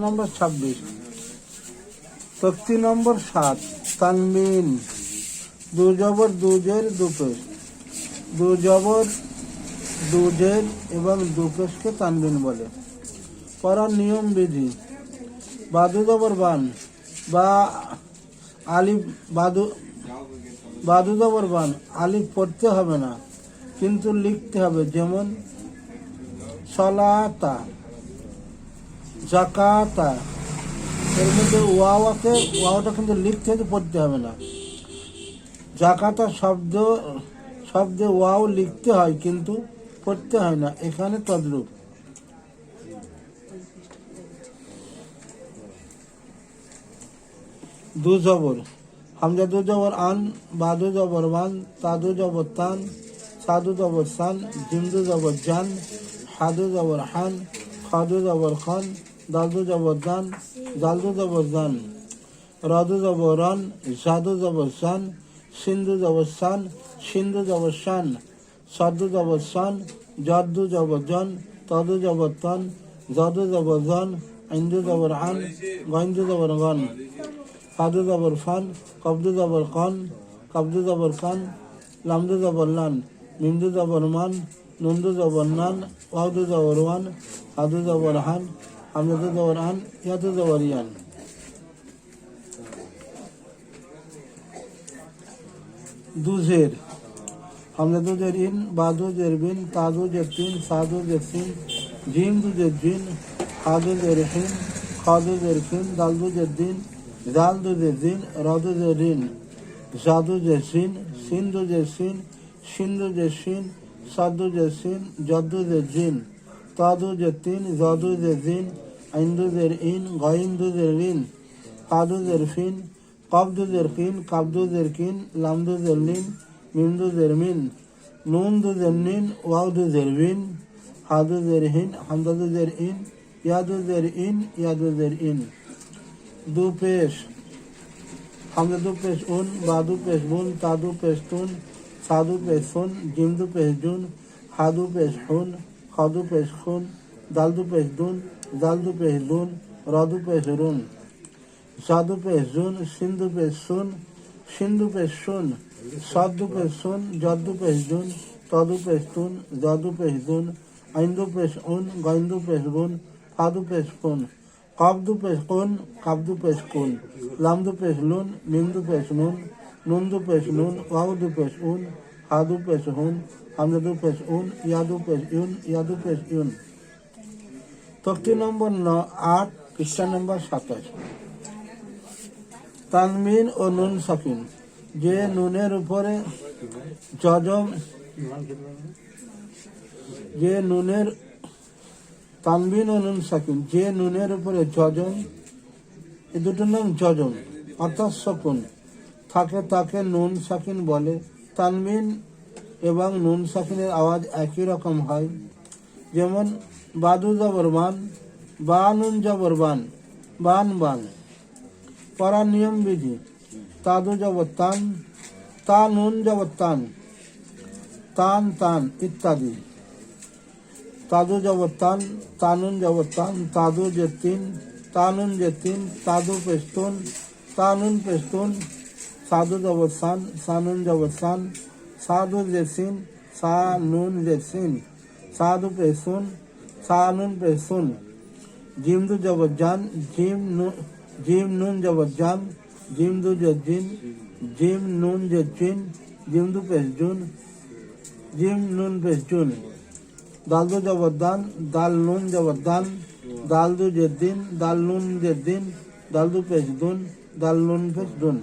নম্বর 26। তক্তি নম্বর 7, তানবিন। দু জবর দু জের দু পেশ, দু জবর দু জের এবং দু পেশকে তানবিন বলে। পড়ার নিয়ম বিধি: বাদু জবর বান বা আলিফ, বাদু জবর বান, আলিফ পড়তে হবে না কিন্তু লিখতে হবে। যেমন সলাতা, জাকাতা, এর মধ্যে ওয়াওটা কিন্তু লিখতে হবে, পড়তে হবে না। জাকাতা শব্দে ওয়াও লিখতে হয় কিন্তু পড়তে হয় না, এখানে তদ্রূপ। দু জবর: হামজা দু জবর আন, বাদু জবর বান, তাদু জবর তান, সাদু জবর সান, জিমদু জবর জান, হাদু জবর হান, খাদু জবর খান, দাদু জবর দান, জালদু জবর জান, রাদু জবর রান, জাদু জবর জান, সিন্ধু জবর সান, সিন্ধু জবর শান, সাদু জবর সান, জাদু জবর জন, তদু জবর তন, জাদু জবর জন, ইন্দু জবর আন, গইন্দু জবর গন, ফাদু জবর ফান, কবদু জবর কন, কবদু জবর কান, লামদু জবর লান, মিমদু জবর মান, নুনদু জবর নান, ওয়াদু জবর ওয়ান, হাদু জবর হান, হামদু জবর আন, ইয়াদু জবর ইয়ান। দু জের: হামজা দু জের ইন, বাদু জের বিন, তাদু জের তিন, সাদু জের সিন, জিম দু জের জিন, হাদু জের হিন, খাদু জের খিন, দালদু জের দিন, জালদু জের দিন, রাদু জের রিন, জাদু জের সিন, সিন্ধু জের সিন, সিন্ধু জের সিন, সাদু জের সিন, জদ্দু জের জিন, তাদু জের তিন, জাদু জের জিন, ইন্দু জের ইন, গইন্দু জের রিন, কাদু জের ফিন, কবদু জের কিন, কাবদু জের কিন, লামদু জের লিন, মিমদু জের মিন, নুনদু জের নিন, ওয়াদু জের বিন, হাদু জের হিন, হামদাদু জের ইন, ইয়াদু জের ইন, ইয়াদু জের ইন। দু পেশ: হামজা দু পেশ উন, বাদু পেশ বুন, তাদু পেশ তুন, সাদু পেশ সুন, জিমদু পেশ জুন, হাদু পেশ হুন, খাদু পেশ খুন, দালদু পেশ দুন, জালদু পেশ দুন, রাদু পেশ রুন, জাদু পেশ জুন, সিন্ধু পেশ সুন, সিন্ধু পেশ সুন, সাদু পেশ সুন, জদ্দু পেশ জুন, তদু পেশ তুন, জাদু পেশ দুন, আইন্দু পেশ উন, গইন্দু পেশ গুন, ফাদু পেশ কুন, কাবদু পেশ কুন, কাবদু পেশ কুন, লামদু পেশ লুন, মিমদু পেশ নুন, নুনদু পেশ নুন, ওয়াউদু পেশ উন, হাদু পেশ হুন, হামজাদু পেশ উন, ইয়াদু পেশ ইউন, ইয়াদু পেশ ইউন। তক্তি নম্বর 8, পৃষ্ঠা নম্বর 27। তানবিন ও নুন সাকিন। যে নুনের উপরে জজম, যে নুনের তানবিন ও নুন সাকিন, যে নুনের উপরে জজম, এই দুটোর নাম জজম অর্থাৎ সকুন থাকে তাকে নুন সাকিন বলে। তানবিন এবং নুন সাকিনের আওয়াজ একই রকম হয়। যেমন বাদু জবর বান, বা নুন জবর বান, বান বান। পড়ার নিয়ম বিধি: তাদু জবর তান, তা নুন জবর তান, তান তান ইত্যাদি। তাদু জবর তান, তানুন জবর তান, তাদু যে তিন, তানুন যে তিন, তাদু পেস্তুন, তানুন পেস্তুন। সাদু জবর সান, সানুন জবর সান, সাদু যে সিন, সা নুন যে সিন, সাদু পেসুন, সানুন পেসুন। জিমদু জবর জান, জিম নুন জবর জাম, জিমদু যে জিন, জিম নুন যে জিন, জিমদু পেশ জুন, জিম নুন পেশ জুন। দালদু জবর দান, দাল নুন জবর দান, দালদু যে দিন, দাল নুন যে দিন, দালদু পেশ দুন, দাল নুন পেশ দুন।